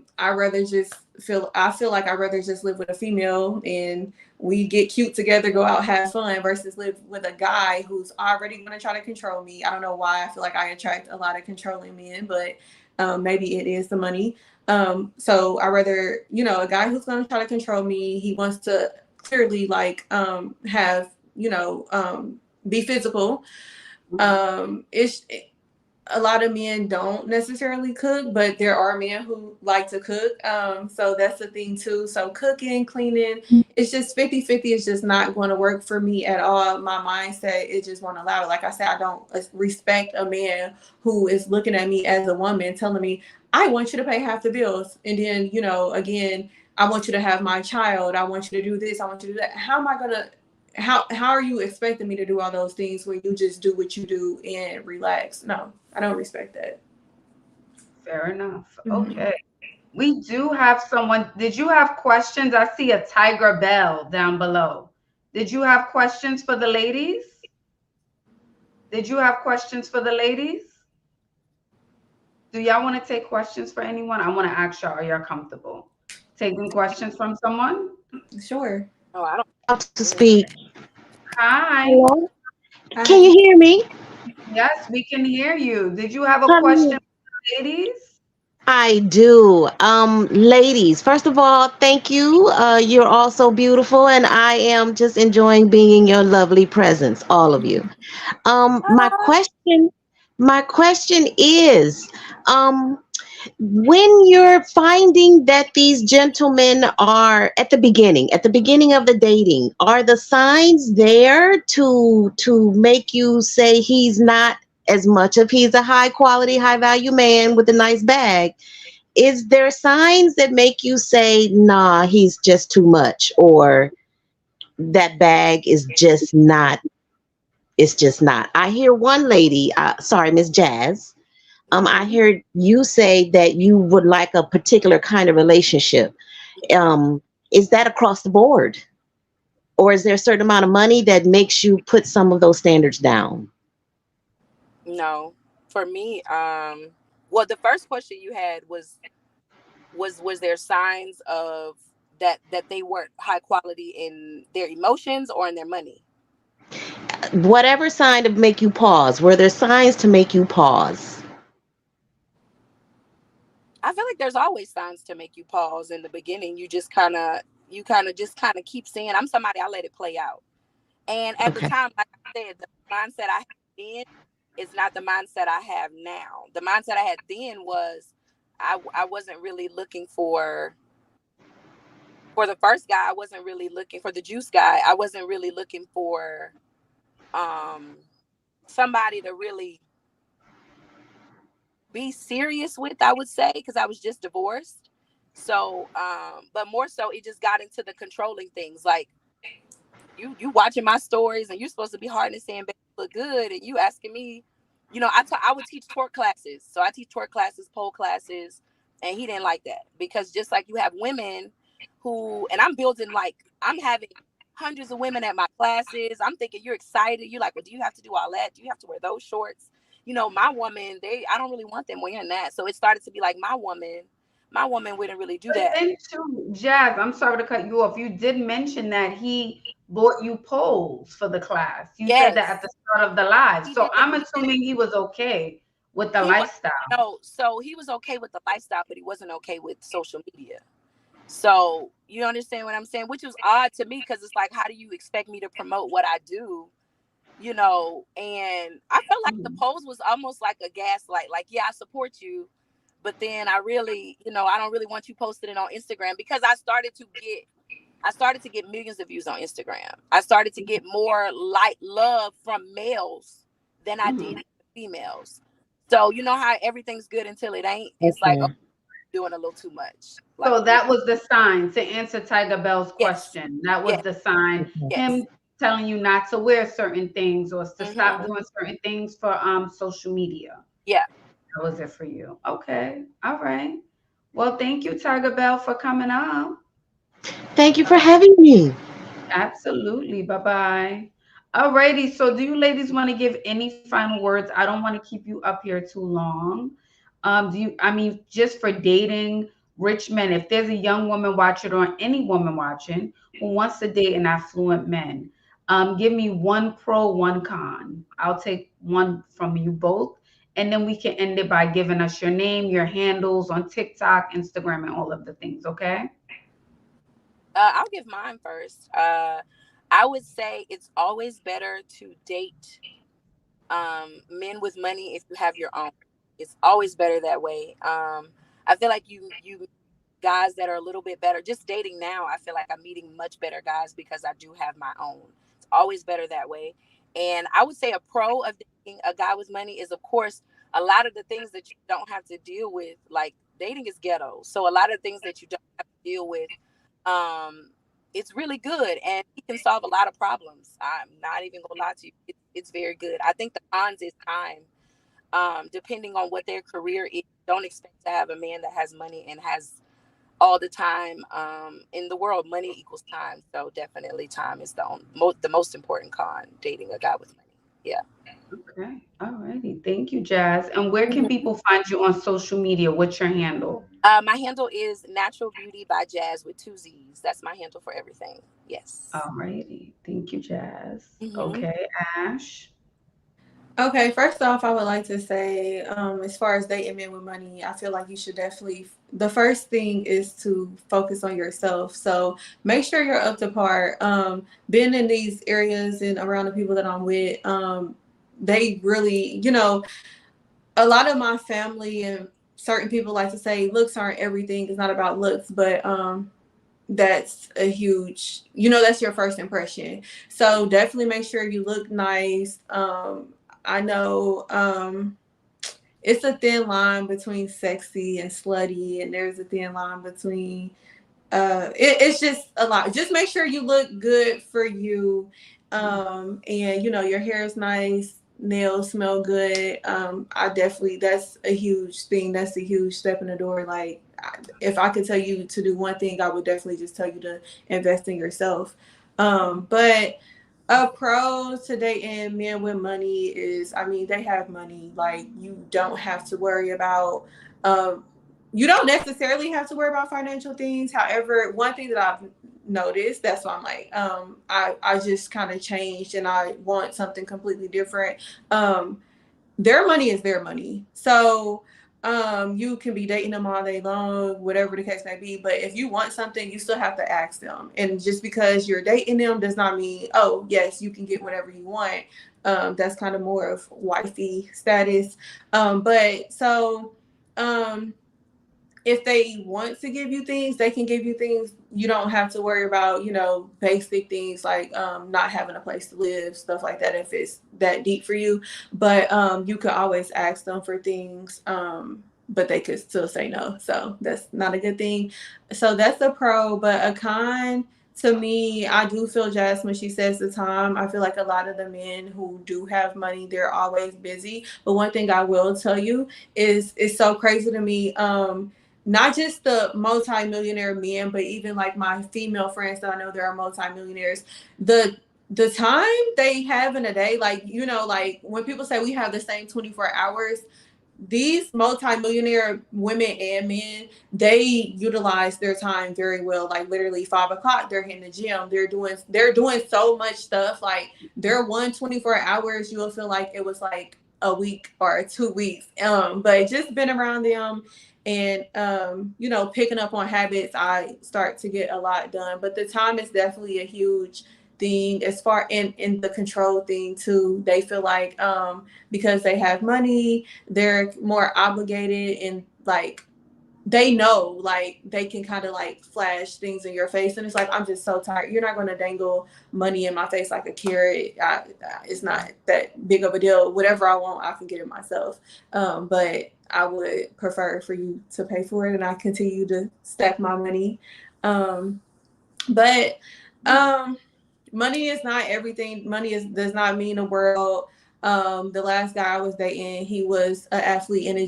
feel like I'd rather just live with a female and we get cute together, go out, have fun, versus live with a guy who's already going to try to control me. I don't know why. I feel like I attract a lot of controlling men, but maybe it is the money. So I rather, a guy who's going to try to control me. He wants to clearly have, be physical. It's a lot of men don't necessarily cook, but there are men who like to cook. So that's the thing too. So cooking, cleaning, it's just 50-50. It's just not going to work for me at all. My mindset, it just won't allow it. Like I said, I don't respect a man who is looking at me as a woman, telling me, I want you to pay half the bills. And then, again, I want you to have my child. I want you to do this. I want you to do that. How am I going to how are you expecting me to do all those things when you just do what you do and relax? No, I don't respect that. Fair enough. Mm-hmm. Okay. We do have someone. Did you have questions? I see a Tiger Bell down below. Did you have questions for the ladies? Did you have questions for the ladies? Do y'all want to take questions for anyone? I want to ask y'all, are y'all comfortable taking questions from someone? Sure. Oh, I don't. To speak. Hi. Hello? Can Hi. you hear me? Yes, we can hear you. Did you have a Hi. question for the ladies? I do. Ladies, first of all, thank you. You're all so beautiful, and I am just enjoying being in your lovely presence, all of you. Um, my Ah, question, my question is, um, when you're finding that these gentlemen are at the beginning of the dating, are the signs there to make you say he's not as much of he's a high quality, high value man with a nice bag? Is there signs that make you say, nah, he's just too much, or that bag is just not, it's just not? I hear one lady, sorry, Miss Jazz, I mhm. heard you say that you would like a particular kind of relationship. Um, is that across the board? Or is there a certain amount of money that makes you put some of those standards down? No, for me, well, the first question you had was there signs of that they weren't high quality in their emotions or in their money? Whatever sign to make you pause. Were there signs to make you pause? I feel like there's always signs to make you pause in the beginning. You kind of just kind of keep saying, I'm somebody, I let it play out. And at the Okay. time, like I said, the mindset I had then is not the mindset I have now. The mindset I had then was I wasn't really looking for the first guy. I wasn't really looking for the juice guy. I wasn't really looking for um somebody to really be serious with, I would say, because I was just divorced. So but more so it just got into the controlling things. Like you watching my stories and you're supposed to be hard and saying, baby, you look good, and you asking me, I would teach twerk classes. So I teach twerk classes, pole classes, and he didn't like that, because just like you have women who, and I'm having hundreds of women at my classes. I'm thinking you're excited. You're like, well, do you have to do all that? Do you have to wear those shorts? My woman, I don't really want them wearing that. So it started to be like my woman wouldn't really do But that. then too, Jazz, I'm sorry to cut you off. You did mention that he bought you poles for the class. You said that at Yes, the start of the live. he So did. I'm He did. assuming he was okay with the He was lifestyle. no, so he was okay with the lifestyle, but he wasn't okay with social media. So you understand what I'm saying? Which was odd to me, because it's like, how do you expect me to promote what I do? And I felt like the Mhm. post was almost like a gaslight. Like, yeah, I support you, but then I don't really want you posting it on Instagram, because I started to get millions of views on Instagram. I started to get more like love from males than I did Mhm. females. So you know how everything's good until it ain't. It's like, oh, Okay. doing a little too much. Like, So that was the sign to answer Tiger Bell's yes, question. That was yes, the sign. Okay. Him yes. telling you not to wear certain things or to stop Mhm. doing certain things for social media. Yeah. That was it for you. Okay. All right. Well, thank you, Tiger Bell, for coming up. Thank you for having me. Absolutely. Bye bye. Alrighty. So, do you ladies want to give any final words? I don't want to keep you up here too long. I mean, just for dating rich men, if there's a young woman watching or any woman watching who wants to date an affluent man, give me one pro, one con. I'll take one from you both. And then we can end it by giving us your name, your handles on TikTok, Instagram, and all of the things. Okay. I'll give mine first. I would say it's always better to date men with money if you have your own. It's always better that way. I feel like you guys that are a little bit better. Just dating now, I feel like I'm meeting much better guys because I do have my own. It's always better that way. And I would say a pro of dating a guy with money is, of course, a lot of the things that you don't have to deal with. Like dating is ghetto, so a lot of things that you don't have to deal with, um, it's really good, and he can solve a lot of problems. I'm not even gonna lie to you; it's very good. I think the cons is time. Depending on what their career is, don't expect to have a man that has money and has all the time in the world. Money equals time, so definitely time is the most important con dating a guy with money. Yeah. Okay. All righty. Thank you, Jazz. And where can Mhm. people find you on social media? What's your handle? My handle is Natural Beauty by Jazz with two Z's. That's my handle for everything. Yes. All righty. Thank you, Jazz. Hmm. Okay, Ash. Okay, first off, I would like to say, as far as dating men with money, I feel like you should definitely. The first thing is to focus on yourself. So make sure you're up to par. Being in these areas and around the people that I'm with, they really, a lot of my family and certain people like to say looks aren't everything. It's not about looks, but that's a huge, that's your first impression. So definitely make sure you look nice. I know it's a thin line between sexy and slutty, and there's a thin line between it's just a lot. Just make sure you look good for you, and your hair is nice, nails smell good. I definitely, that's a huge thing. That's a huge step in the door. Like, if I could tell you to do one thing, I would definitely just tell you to invest in yourself. But a pro to dating men with money is, I mean, they have money. Like, you don't have to worry about um, you don't necessarily have to worry about financial things. However, one thing that I've noticed, that's why I'm like, I just kind of changed and I want something completely different. Their money is their money. So you can be dating them all day long, whatever the case may be. But if you want something, you still have to ask them. And just because you're dating them does not mean, oh, yes, you can get whatever you want. That's kind of more of wifey status. But so um if they want to give you things, they can give you things. You don't have to worry about, basic things like not having a place to live, stuff like that, if it's that deep for you. But you could always ask them for things, but they could still say no. So that's not a good thing. So that's a pro. But a con, to me, I do feel Jazz when she says the time. I feel like a lot of the men who do have money, they're always busy. But one thing I will tell you is, it's so crazy to me. Not just the multi-millionaire men, but even like my female friends that I know, there are multi-millionaires. The time they have in a day, like, like when people say we have the same 24 hours, these multi-millionaire women and men, they utilize their time very well. Like, literally 5 o'clock, they're in the gym, they're doing so much stuff. Like, their 1 24 hours, you'll feel like it was like a week or 2 weeks. But just been around them and picking up on habits, I start to get a lot done. But the time is definitely a huge thing, as far in the control thing too. They feel like because they have money, they're more obligated, and like, they know, like, they can kind of like flash things in your face, and it's like, I'm just so tired. You're not going to dangle money in my face like a carrot. It's not that big of a deal. Whatever I want, I can get it myself. But I would prefer for you to pay for it, and I continue to stack my money. um but um money is not everything. Money is does not mean the world. The last guy I was dating, he was an athlete, and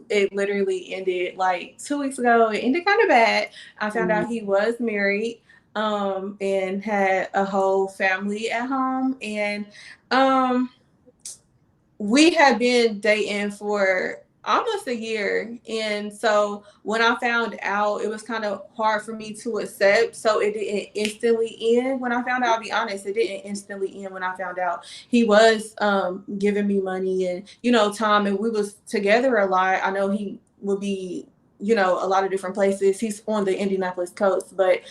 it literally ended like 2 weeks ago. It ended kind of bad. I found Mm. out he was married, and had a whole family at home, and um we had been dating for almost a year, and so when I found out, it was kind of hard for me to accept. So it didn't instantly end when I found out. I'll be honest, it didn't instantly end when I found out. He was giving me money and time, and we was together a lot. I know he would be a lot of different places. He's on the Indianapolis coast, but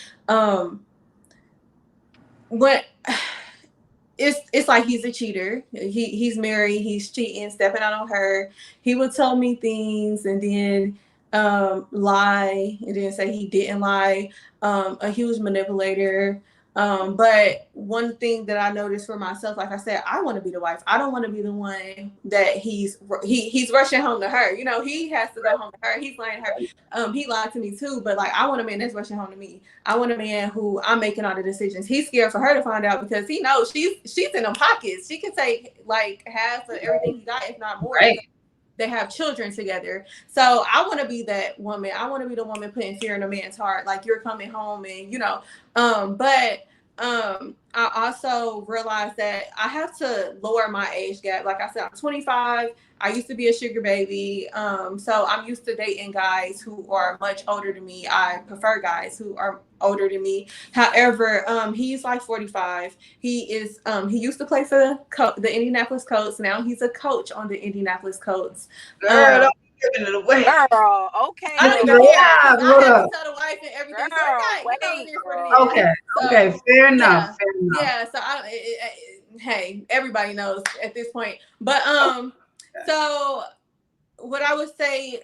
what it's like he's a cheater. He's married. He's cheating, stepping out on her. He would tell me things and then lie and then say he didn't lie. A huge manipulator. But one thing that I noticed for myself, like I said, I want to be the wife. I don't want to be the one that he's rushing home to her. He has to go home to her. He's lying to her. He lied to me too. But like, I want a man that's rushing home to me. I want a man who I'm making all the decisions. He's scared for her to find out because he knows she's in them pockets. She can take like half of everything he got, if not more, Right. because they have children together. So I want to be that woman. I want to be the woman putting fear in a man's heart. Like, you're coming home and but I also realized that I have to lower my age gap. Like I said, I'm 25. I used to be a sugar baby. So I'm used to dating guys who are much older than me. I prefer guys who are older than me. However, he's like 45. He used to play for the Indianapolis Colts. Now he's a coach on the Indianapolis Colts. Girl, Um, don't be giving it away. Girl, I okay. don't Yeah, care because I hold have to up. tell the wife and everything. So Girl, it wait, is what it girl. is. Okay, okay, So fair enough, yeah, fair enough. yeah. So hey, everybody knows at this point. But Okay. so what I would say,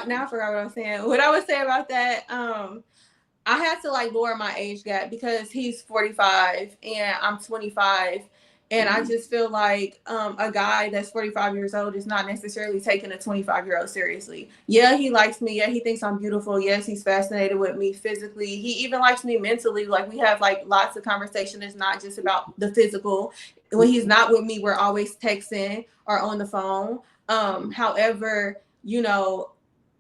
now I forgot what I was saying. What I would say about that, I had to like lower my age gap because he's 45 and I'm 25. And I Mhm. just feel like a guy that's 45 years old is not necessarily taking a 25-year-old seriously. Yeah, he likes me. Yeah, he thinks I'm beautiful. Yes, he's fascinated with me physically. He even likes me mentally. Like, we have like lots of conversation. It's not just about the physical. When he's not with me, we're always texting or on the phone. However,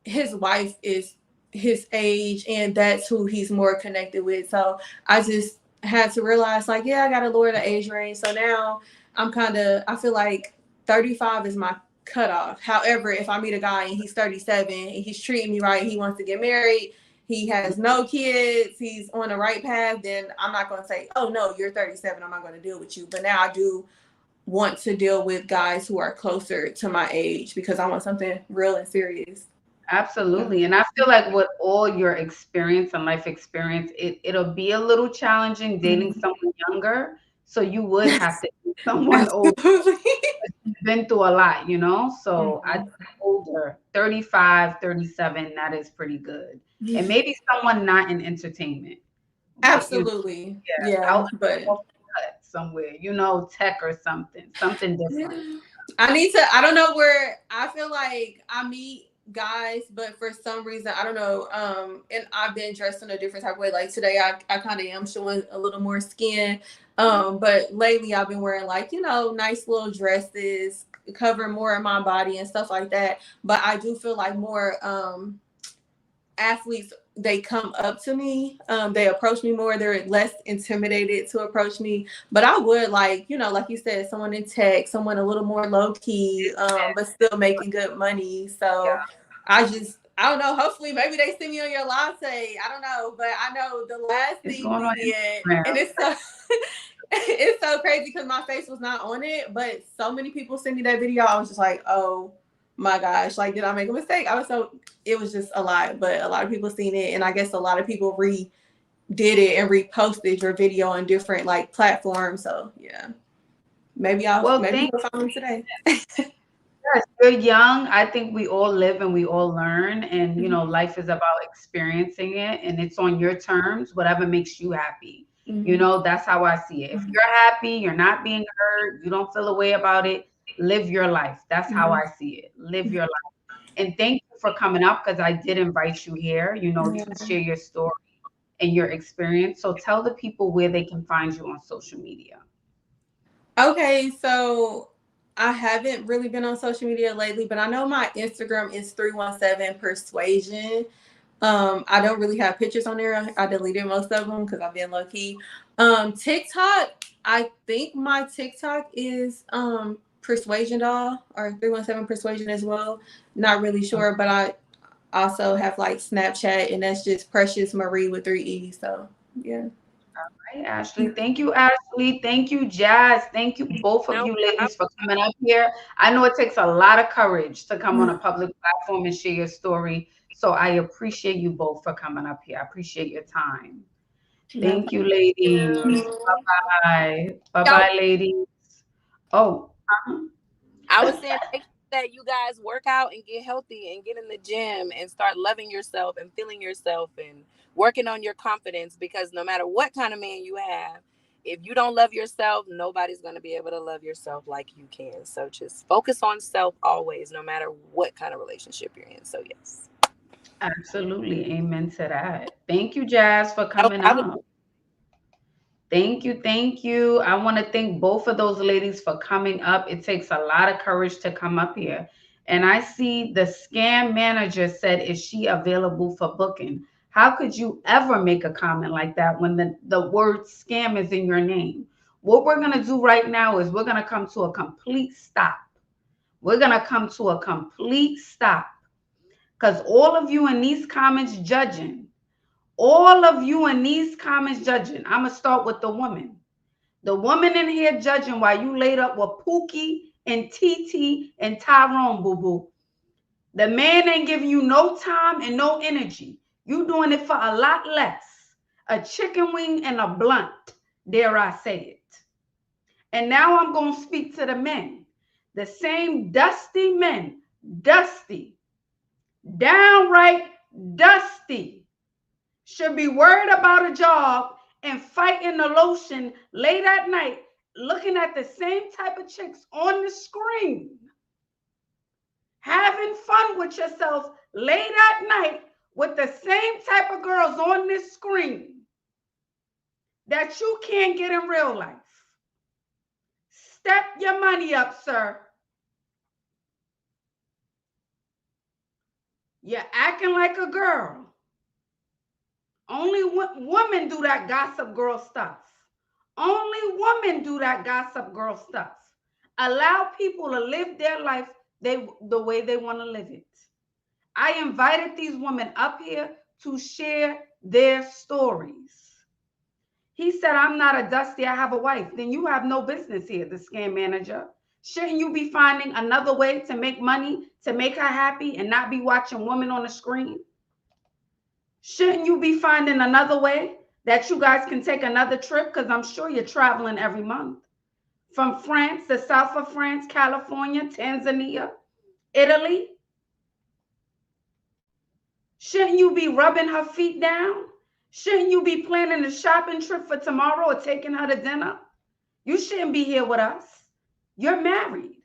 his wife is his age and that's who he's more connected with. So I just had to realize, like, yeah, I gotta lower the age range. So now I feel like 35 is my cutoff. However, if I meet a guy and he's 37 and he's treating me right, he wants to get married, he has no kids, he's on the right path, then I'm not going to say, oh no, you're 37, I'm not going to deal with you. But now I do want to deal with guys who are closer to my age because I want something real and serious. So, Absolutely. And I feel like with all your experience and life experience, it'll be a little challenging dating mhm. someone younger. So you would have to date someone older. Absolutely. You've been through a lot, you know? So I Mhm. think older, 35, 37, that is pretty good. And maybe someone not in entertainment, but Absolutely. yeah, Yeah. out But off the cut somewhere, tech or something different. yeah. I don't know where I feel like I meet guys, but for some reason, I don't know. And I've been dressed in a different type of way. Like today, I kind of am showing a little more skin. But lately I've been wearing like, nice little dresses, covering more of my body and stuff like that. But I do feel like more, athletes, they come up to me, they approach me more, they're less intimidated to approach me. But I would like, like you said, someone in tech, someone a little more low key, but still making good money. So I don't know, hopefully maybe they see me on your latte, I don't know. But I know the last It's thing going we on did, Instagram. and it's so it's so crazy because my face was not on it, but so many people sent me that video. I was just like, oh my gosh, like, did I make a mistake? It was just a lot, but a lot of people seen it, and I guess a lot of people did it and reposted your video on different like platforms. So yeah, Well, maybe thank you'll find me today. Yes, you're young. I think we all live and we all learn, and life is about experiencing it, and it's on your terms, whatever makes you happy. Mhm. That's how I see it. If you're happy, you're not being hurt, you don't feel a way about it, live your life. That's how Mhm. I see it. Live your life. And thank you for coming up because I did invite you here, to Yeah. share your story. and your experience. So tell the people where they can find you on social media. Okay, so I haven't really been on social media lately, but I know my Instagram is 317 persuasion. I don't really have pictures on there. I deleted most of them because I've been low key. TikTok, I think my TikTok is persuasion doll or 317 persuasion as well. Not really sure, but I also have like Snapchat, and that's just Precious Marie with 3 E's. So yeah. Right, Ashley. Thank you, Ashley. Thank you, Jazz. Thank you, both of No you problem. ladies, for coming up here. I know it takes a lot of courage to come on a public platform and share your story. So I appreciate you both for coming up here. I appreciate your time. No Thank you, ladies. problem. Bye. Bye Y'all, bye, ladies. Oh, I was saying make sure that you guys work out and get healthy and get in the gym and start loving yourself and feeling yourself and working on your confidence, because no matter what kind of man you have, if you don't love yourself, nobody's going to be able to love yourself like you can. So just focus on self always, no matter what kind of relationship you're in. So yes. absolutely. Amen to that. Thank you, Jazz, for No coming problem. up. Thank you. Thank you. I want to thank both of those ladies for coming up. It takes a lot of courage to come up here. And I see the scam manager said, is she available for booking? How could you ever make a comment like that when the word scam is in your name? What we're going to do right now is we're going to come to a complete stop. We're going to come to a complete stop because all of you in these comments judging, all of you in these comments judging. I'm going to start with the woman. The woman in here judging while you laid up with Pookie and TT and Tyrone, boo boo. The man ain't giving you no time and no energy. You doing it for a lot less. A chicken wing and a blunt, dare I say it. And now I'm going to speak to the men. The same dusty men, dusty, downright dusty, should be worried about a job and fighting the lotion late at night, looking at the same type of chicks on the screen, having fun with yourself late at night with the same type of girls on this screen that you can't get in real life. Step your money up, sir. You're acting like a girl. Only women do that gossip girl stuff. Only women do that gossip girl stuff. Allow people to live their life the way they want to live it. I invited these women up here to share their stories. He said, I'm not a dusty, I have a wife. Then you have no business here, the scam manager. Shouldn't you be finding another way to make money, to make her happy and not be watching women on the screen? Shouldn't you be finding another way that you guys can take another trip? Because I'm sure you're traveling every month. From France, the south of France, California, Tanzania, Italy. Shouldn't you be rubbing her feet down? Shouldn't you be planning a shopping trip for tomorrow or taking her to dinner? You shouldn't be here with us. You're married.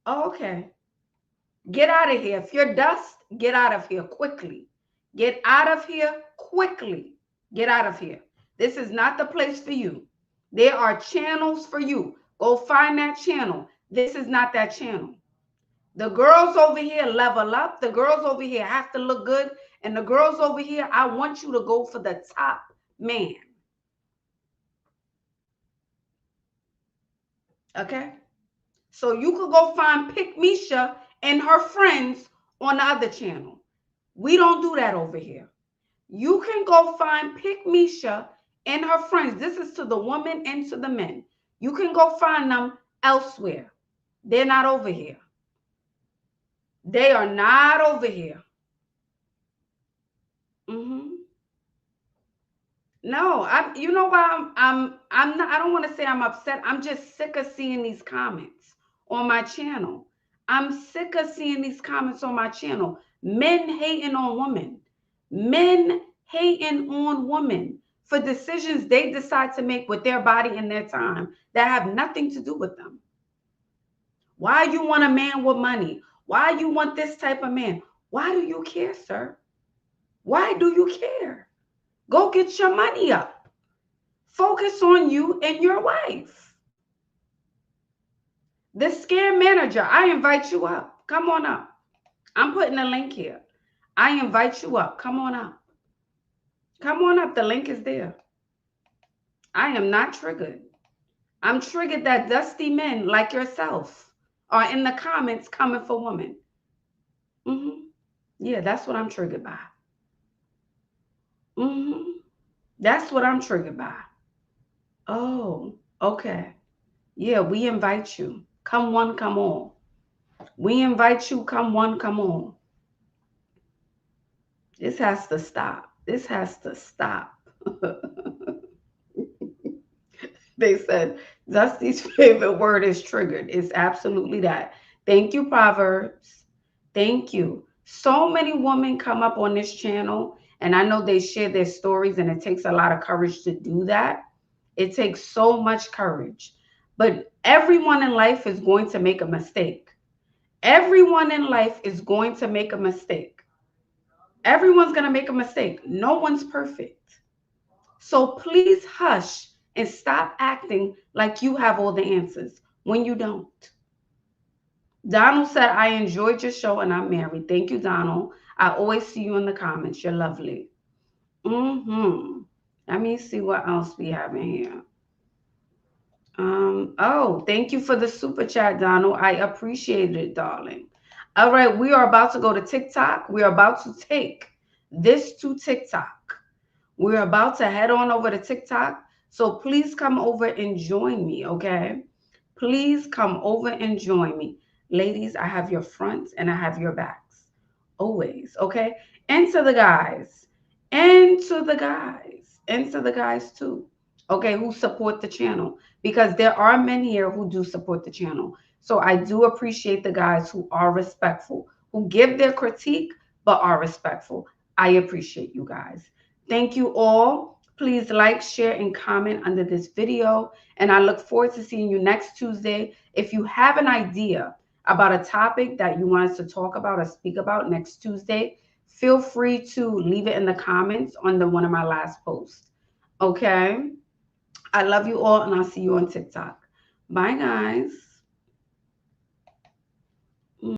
Oh, okay. Get out of here. If you're dust, get out of here quickly. Get out of here quickly. Get out of here. This is not the place for you. There are channels for you. Go find that channel. This is not that channel. The girls over here level up. The girls over here have to look good. And the girls over here, I want you to go for the top man. Okay? So you could go find Pick Misha and her friends on the other channel. We don't do that over here. You can go find Pick Misha and her friends. This is to the women and to the men. You can go find them elsewhere. They're not over here. They are not over here. No, you know why I'm not, I don't want to say I'm upset. I'm just sick of seeing these comments on my channel. I'm sick of seeing these comments on my channel. Men hating on women. Men hating on women for decisions they decide to make with their body and their time that have nothing to do with them. Why you want a man with money? Why you want this type of man? Why do you care, sir? Why do you care? Go get your money up. Focus on you and your wife. The scam manager, I invite you up. Come on up. I'm putting a link here. I invite you up. Come on up. Come on up. The link is there. I am not triggered. I'm triggered that dusty men like yourself are in the comments coming for women. Hmm. Yeah, that's what I'm triggered by. Hmm. That's what I'm triggered by. Oh, okay. Yeah, we invite you. Come one, come all. We invite you. Come one, come all. This has to stop. This has to stop. They said Dusty's favorite word is triggered. It's absolutely that. Thank you, Proverbs. Thank you. So many women come up on this channel, and I know they share their stories, and it takes a lot of courage to do that. It takes so much courage. But everyone in life is going to make a mistake. Everyone in life is going to make a mistake. Everyone's going to make a mistake. No one's perfect. So please hush and stop acting like you have all the answers when you don't. Donald said, I enjoyed your show and I'm married. Thank you, Donald. I always see you in the comments. You're lovely. Mm-hmm. Let me see what else we have in here. Oh, thank you for the super chat, Donald. I appreciate it, darling. All right, we are about to go to TikTok. We are about to take this to TikTok. We're about to head on over to TikTok. So please come over and join me, okay? Please come over and join me. Ladies, I have your fronts and I have your backs. Always, okay? And to the guys. And to the guys. And to the guys too. Okay, who support the channel. Because there are men here who do support the channel. So I do appreciate the guys who are respectful, who give their critique, but are respectful. I appreciate you guys. Thank you all. Please like, share, and comment under this video. And I look forward to seeing you next Tuesday. If you have an idea about a topic that you want us to talk about or speak about next Tuesday, feel free to leave it in the comments on one of my last posts. Okay? I love you all, and I'll see you on TikTok. Bye, guys.